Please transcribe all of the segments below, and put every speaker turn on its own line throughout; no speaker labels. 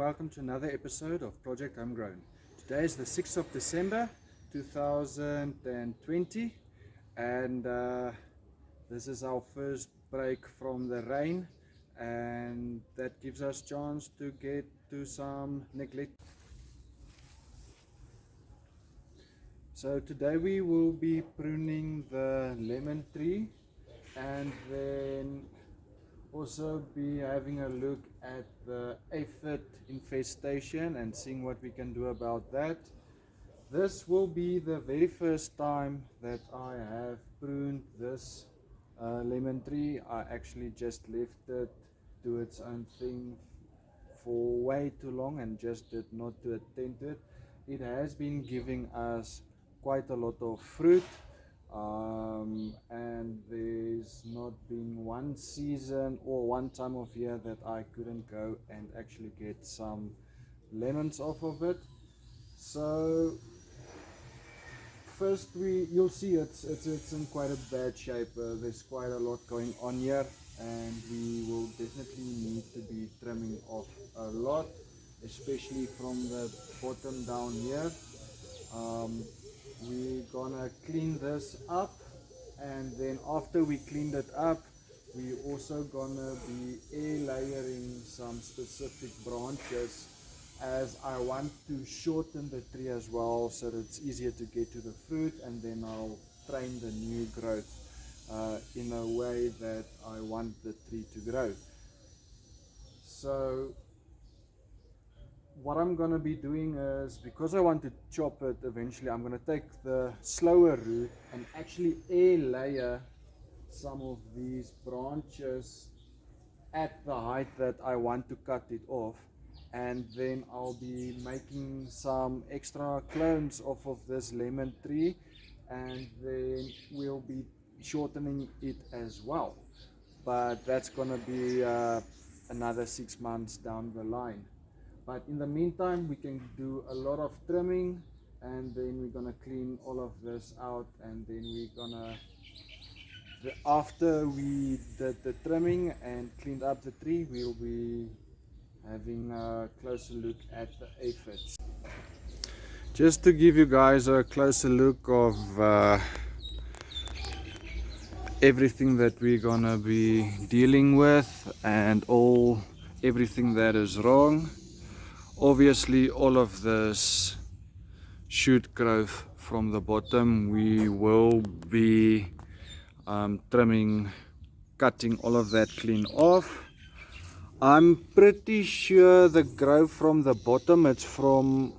welcome to another episode of Project Homegrown. Today is the 6th of December 2020 and this is our first break from the rain, and that gives us chance to get to some neglect. So today we will be pruning the lemon tree and then also be having a look at the aphid infestation and seeing what we can do about that. This will be the very first time that I have pruned this lemon tree. I actually just left it do its own thing for way too long and just did not to attend to it. It has been giving us quite a lot of fruit, and there's not been one season or one time of year that I couldn't go and actually get some lemons off of it. So first you'll see it's in quite a bad shape. There's quite a lot going on here, and we will definitely need to be trimming off a lot, especially from the bottom down here. We're gonna clean this up, and then after we cleaned it up, we're also gonna be air layering some specific branches, as I want to shorten the tree as well so that it's easier to get to the fruit, and then I'll train the new growth in a way that I want the tree to grow. So what I'm going to be doing is, because I want to chop it eventually, I'm going to take the slower route and actually air layer some of these branches at the height that I want to cut it off, and then I'll be making some extra clones off of this lemon tree, and then we'll be shortening it as well, but that's going to be another 6 months down the line. But in the meantime, we can do a lot of trimming, and then we're gonna clean all of this out, and then we're gonna, after we did the trimming and cleaned up the tree, we'll be having a closer look at the aphids. Just to give you guys a closer look of everything that we're gonna be dealing with and everything that is wrong. Obviously, all of this shoot growth from the bottom, we will be trimming, cutting all of that clean off. I'm pretty sure the growth from the bottom, it's from,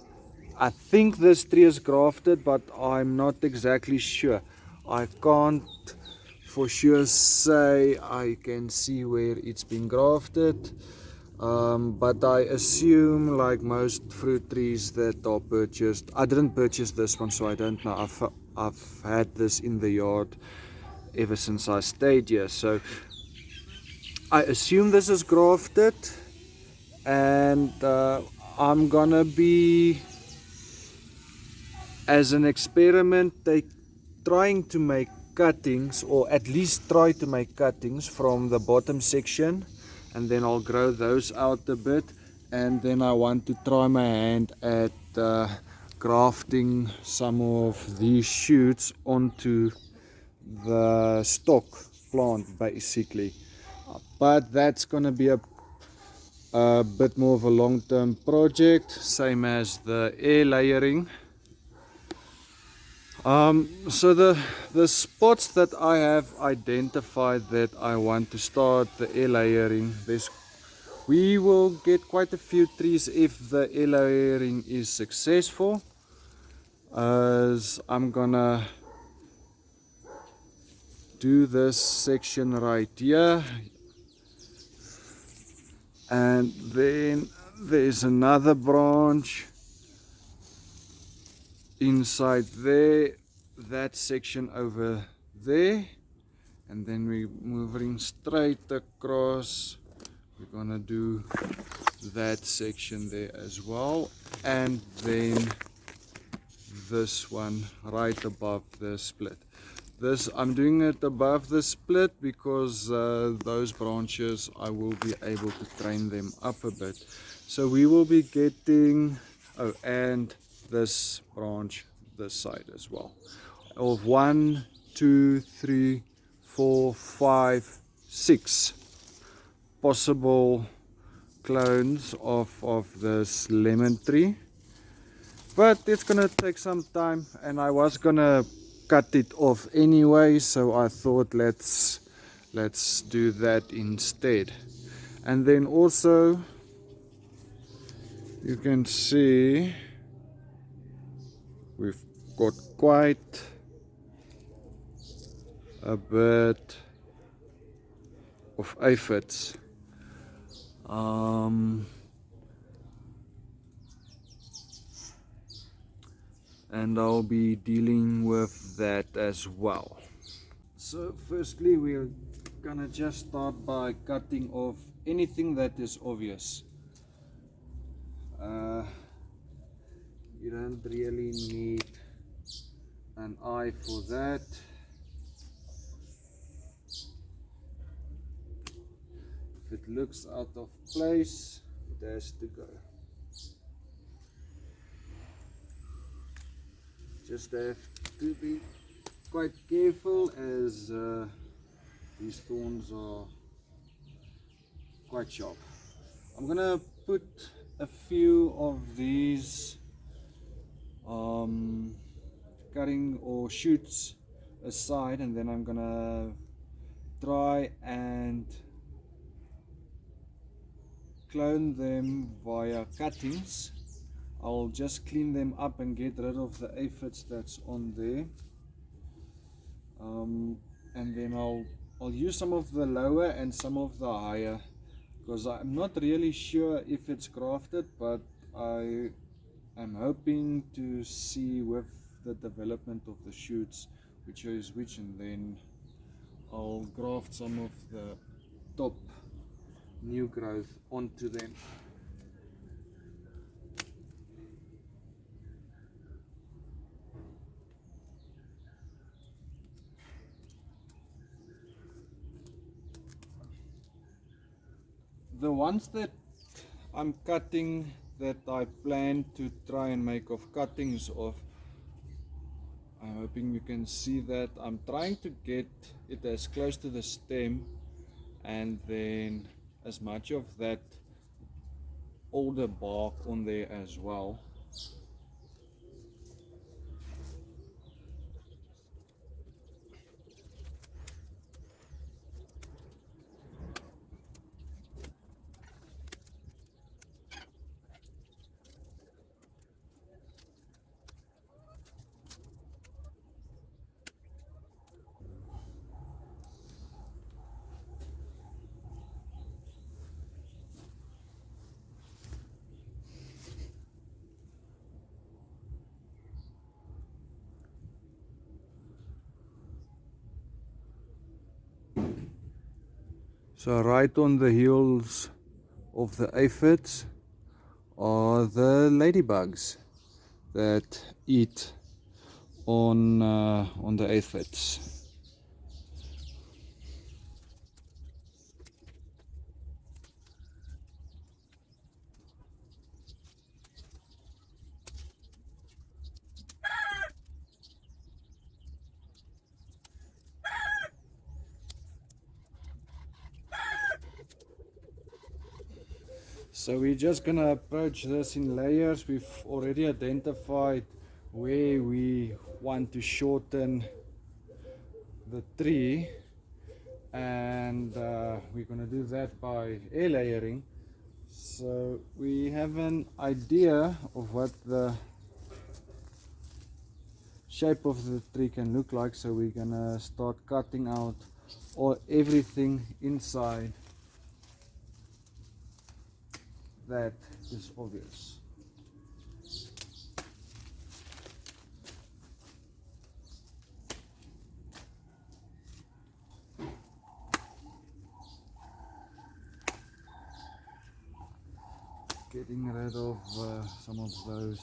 I think this tree is grafted, but I'm not exactly sure. I can't for sure say. I can see where it's been grafted. But I assume, like most fruit trees that are purchased, I didn't purchase this one, so I don't know. I've had this in the yard ever since I stayed here, so I assume this is grafted, and I'm gonna be, as an experiment, trying to make cuttings, or at least try to make cuttings from the bottom section, and then I'll grow those out a bit, and then I want to try my hand at grafting some of these shoots onto the stock plant basically. But that's gonna be a bit more of a long-term project, same as the air layering. So the spots that I have identified that I want to start the air layering, we will get quite a few trees if the air layering is successful, as I'm gonna do this section right here, and then there's another branch inside there, that section over there, and then we're moving straight across. We're gonna do that section there as well, and then this one right above the split. This, I'm doing it above the split because those branches I will be able to train them up a bit. So we will be getting, oh, and this branch this side as well, of 1, 2, 3, 4, 5, 6 possible clones of this lemon tree. But it's gonna take some time, and I was gonna cut it off anyway, so I thought let's do that instead. And then also you can see we've got quite a bit of aphids. And I'll be dealing with that as well. So firstly, we're gonna just start by cutting off anything that is obvious. You don't really need an eye for that. If it looks out of place, it has to go. Just have to be quite careful, as these thorns are quite sharp. I'm gonna put a few of these cutting or shoots aside, and then I'm gonna try and clone them via cuttings. I'll just clean them up and get rid of the aphids that's on there, and then I'll use some of the lower and some of the higher, because I'm not really sure if it's grafted, but I am hoping to see with the development of the shoots which is which, and then I'll graft some of the top new growth onto them. The ones that I'm cutting, that I plan to try and make of cuttings of, I'm hoping you can see that I'm trying to get it as close to the stem, and then as much of that older bark on there as well. So right on the heels of the aphids are the ladybugs that eat on the aphids. So we're just gonna approach this in layers. We've already identified where we want to shorten the tree, and we're gonna do that by air layering. So we have an idea of what the shape of the tree can look like, so we're gonna start cutting out everything inside that is obvious. Getting rid of some of those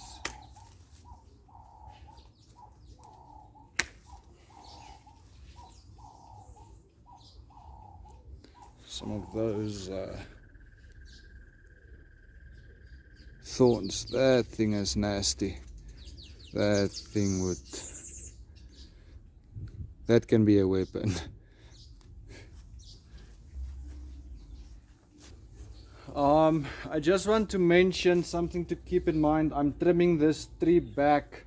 some of those thorns. That thing is nasty. That thing that can be a weapon. I just want to mention something to keep in mind. I'm trimming this tree back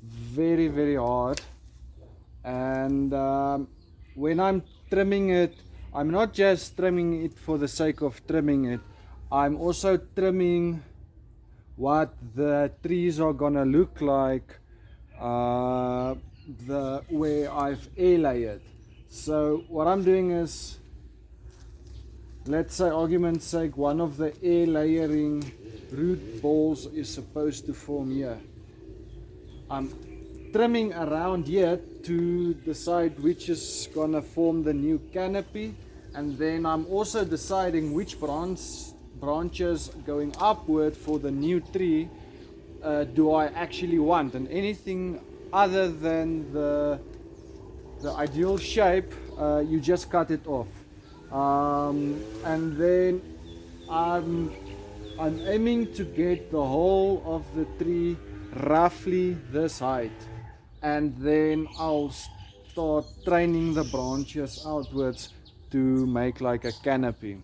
very, very hard, and when I'm trimming it, I'm not just trimming it for the sake of trimming it. I'm also trimming what the trees are gonna look like where I've air layered. So what I'm doing is, let's say argument's sake, one of the air layering root balls is supposed to form here. I'm trimming around here to decide which is gonna form the new canopy, and then I'm also deciding which branches going upward for the new tree do I actually want, and anything other than the ideal shape, you just cut it off. And then I'm aiming to get the whole of the tree roughly this height, and then I'll start training the branches outwards to make like a canopy.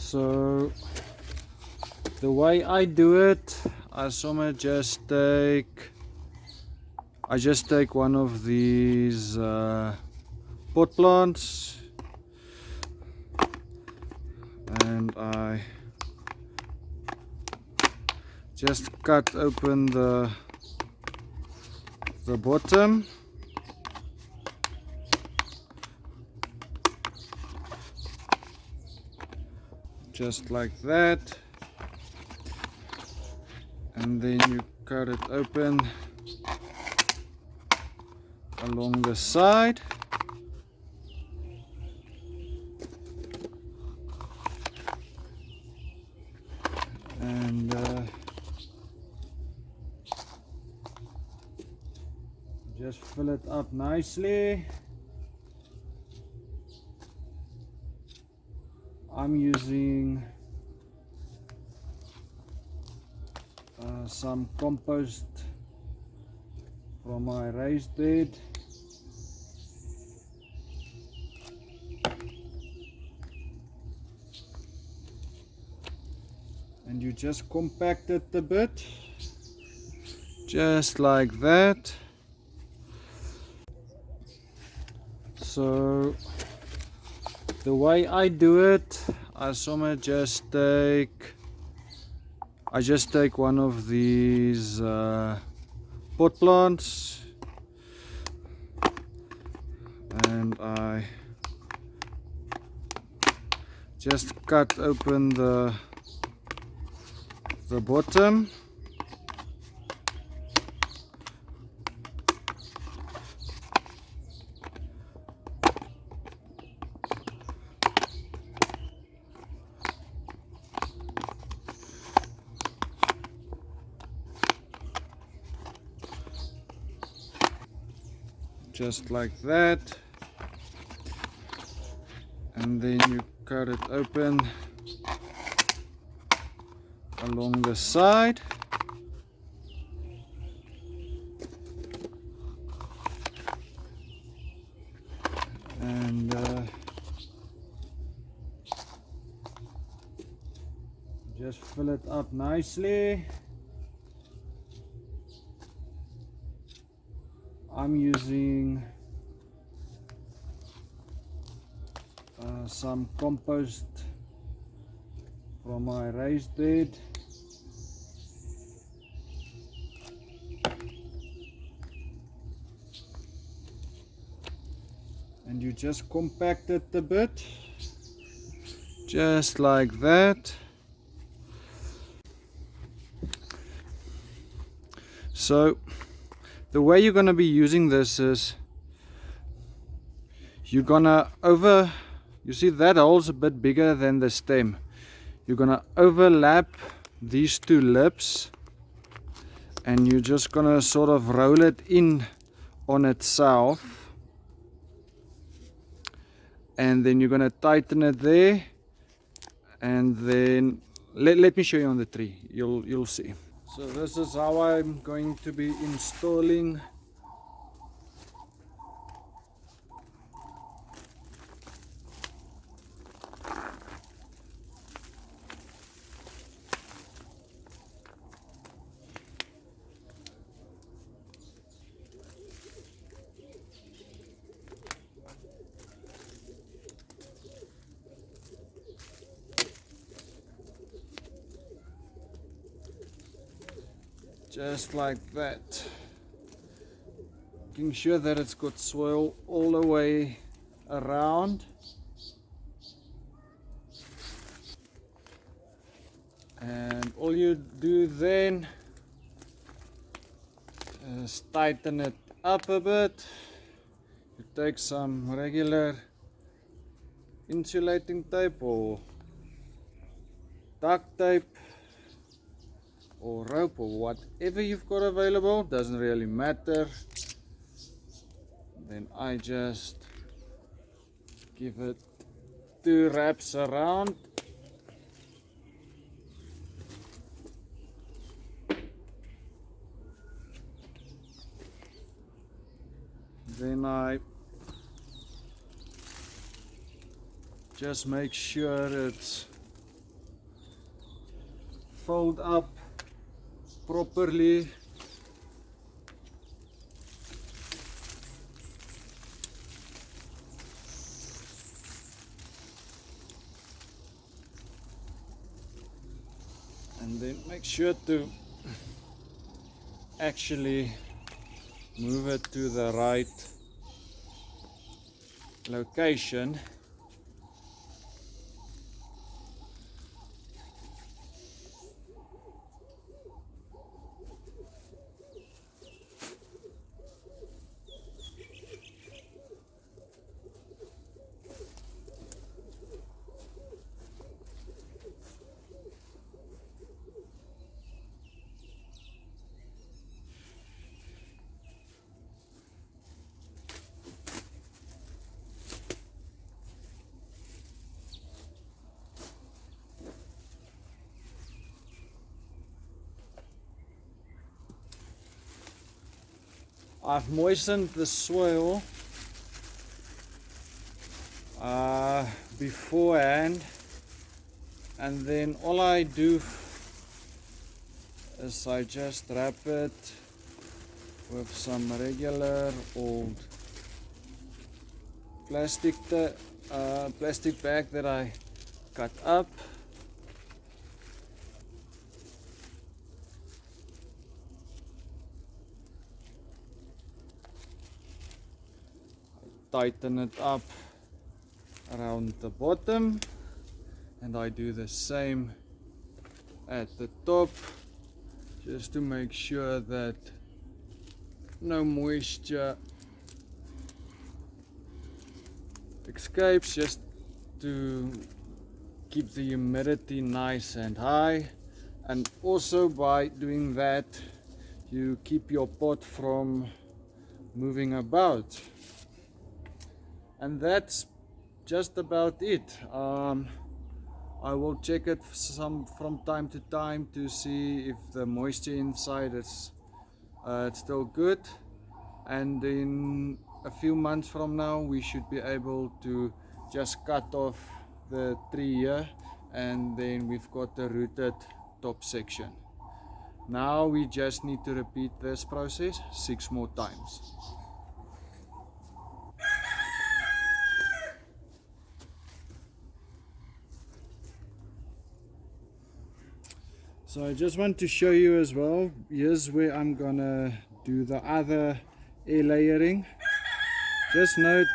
So the way I do it, I just take one of these pot plants and I just cut open the bottom, just like that, and then you cut it open along the side, and just fill it up nicely. I'm using some compost from my raised bed. And you just compact it a bit, just like that. So the way I do it, I just take one of these pot plants and I just cut open the bottom, just like that, and then you cut it open along the side, and just fill it up nicely. I'm using some compost from my raised bed. And you just compact it a bit, just like that. So the way you're going to be using this is you're going to you see that hole's a bit bigger than the stem. You're going to overlap these two lips and you're just going to sort of roll it in on itself, and then you're going to tighten it there, and then let me show you on the tree. You'll see. So this is how I'm going to be installing just like that, making sure that it's got soil all the way around, and all you do then is tighten it up a bit. You take some regular insulating tape or duct tape or rope or whatever you've got available, doesn't really matter. Then I just give it 2 wraps around, then I just make sure it's fold up properly. And then make sure to actually move it to the right location. I've moistened the soil beforehand, and then all I do is I just wrap it with some regular old plastic bag that I cut up. Tighten it up around the bottom, and I do the same at the top, just to make sure that no moisture escapes, just to keep the humidity nice and high. And also by doing that, you keep your pot from moving about. And that's just about it. I will check it from time to time to see if the moisture inside is it's still good, and in a few months from now we should be able to just cut off the tree here, and then we've got the rooted top section. Now we just need to repeat this process 6 more times. So I just want to show you as well, here's where I'm gonna do the other air layering. Just note,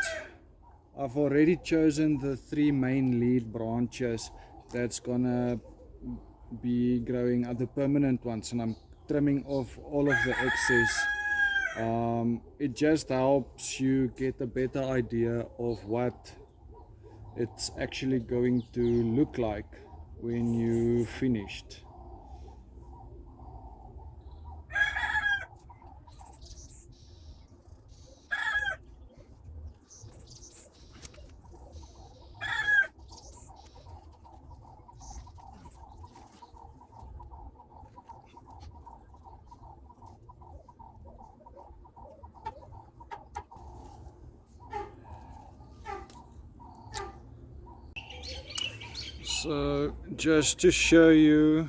I've already chosen the 3 main lead branches that's gonna be growing, the permanent ones, and I'm trimming off all of the excess. It just helps you get a better idea of what it's actually going to look like when you finished. So just to show you,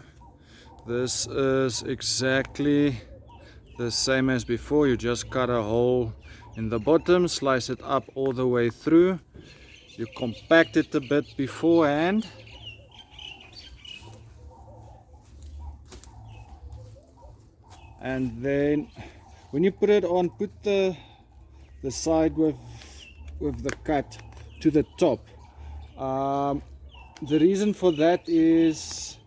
this is exactly the same as before. You just cut a hole in the bottom, slice it up all the way through. You compact it a bit beforehand, and then when you put it on, put the side with the cut to the top. The reason for that is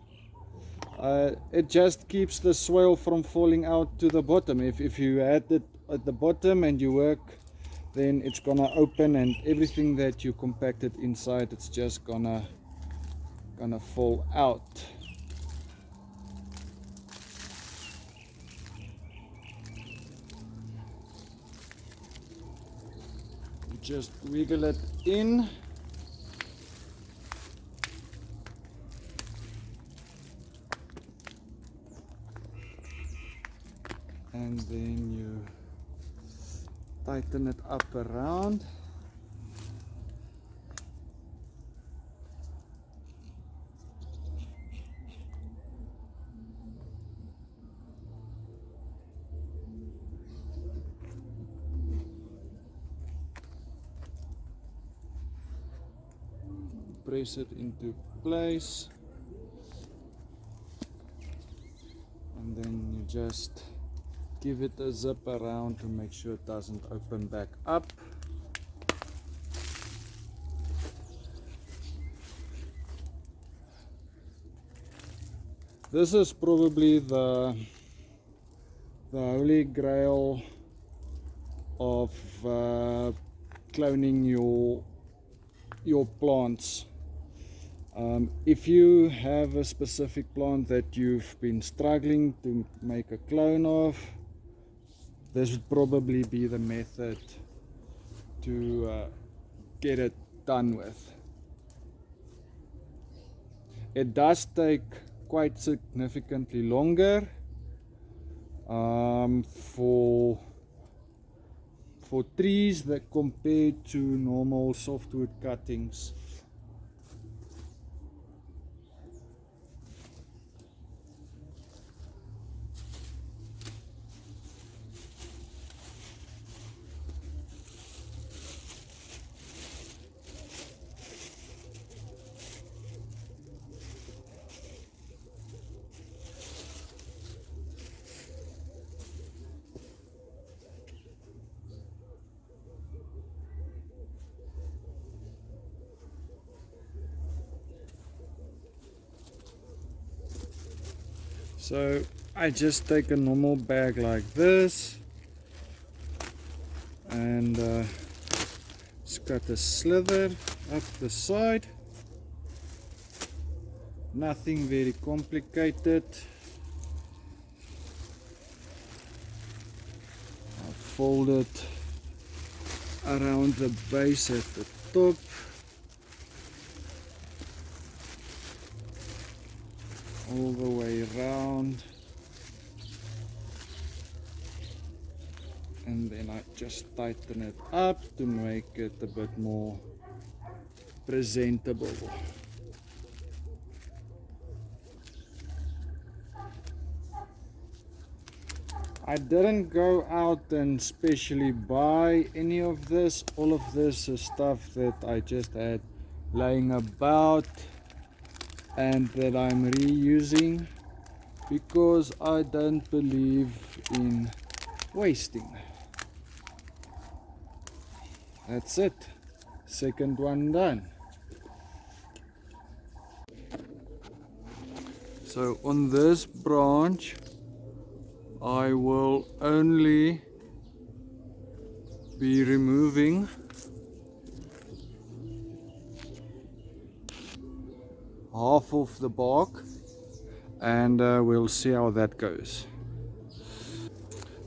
it just keeps the soil from falling out to the bottom. If you had it at the bottom and you work, then it's gonna open, and everything that you compacted inside, it's just gonna fall out. You just wiggle it in. And then you tighten it up around. press it into place, and then you just give it a zip around to make sure it doesn't open back up. This is probably the holy grail of cloning your plants. If you have a specific plant that you've been struggling to make a clone of, this would probably be the method to get it done with. It does take quite significantly longer for trees that compared to normal softwood cuttings. So I just take a normal bag like this and just cut a slither up the side. Nothing very complicated. I'll fold it around the base at the top. All the way around, and then I just tighten it up to make it a bit more presentable. I didn't go out and specially buy any of this. All of this is stuff that I just had laying about and that I'm reusing because I don't believe in wasting. That's it. Second one done. So on this branch I will only be removing half of the bark, and we'll see how that goes.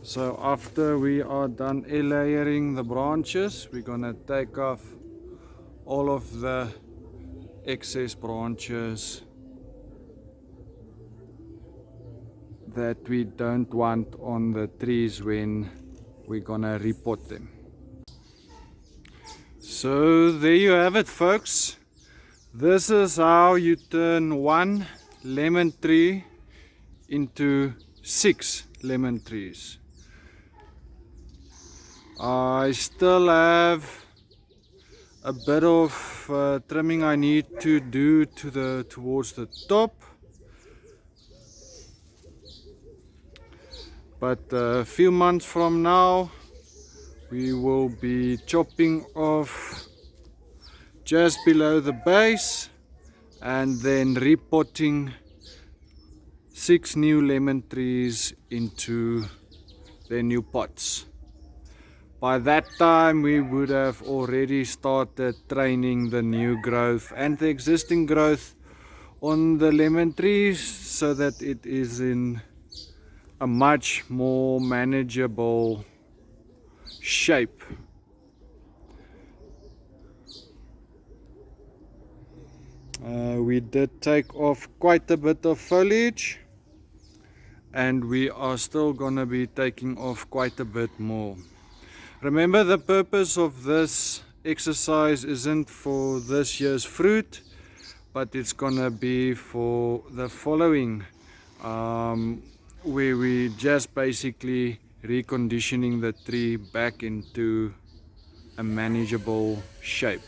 So after we are done layering the branches, we're gonna take off all of the excess branches that we don't want on the trees when we're gonna repot them. So there you have it, folks. This is how you turn one lemon tree into 6 lemon trees. I still have a bit of trimming I need to do towards the top, but a few months from now we will be chopping off just below the base and then repotting 6 new lemon trees into their new pots. By that time we would have already started training the new growth and the existing growth on the lemon trees so that it is in a much more manageable shape. We did take off quite a bit of foliage, and we are still gonna be taking off quite a bit more. Remember, the purpose of this exercise isn't for this year's fruit, but it's gonna be for the following, where we just basically reconditioning the tree back into a manageable shape.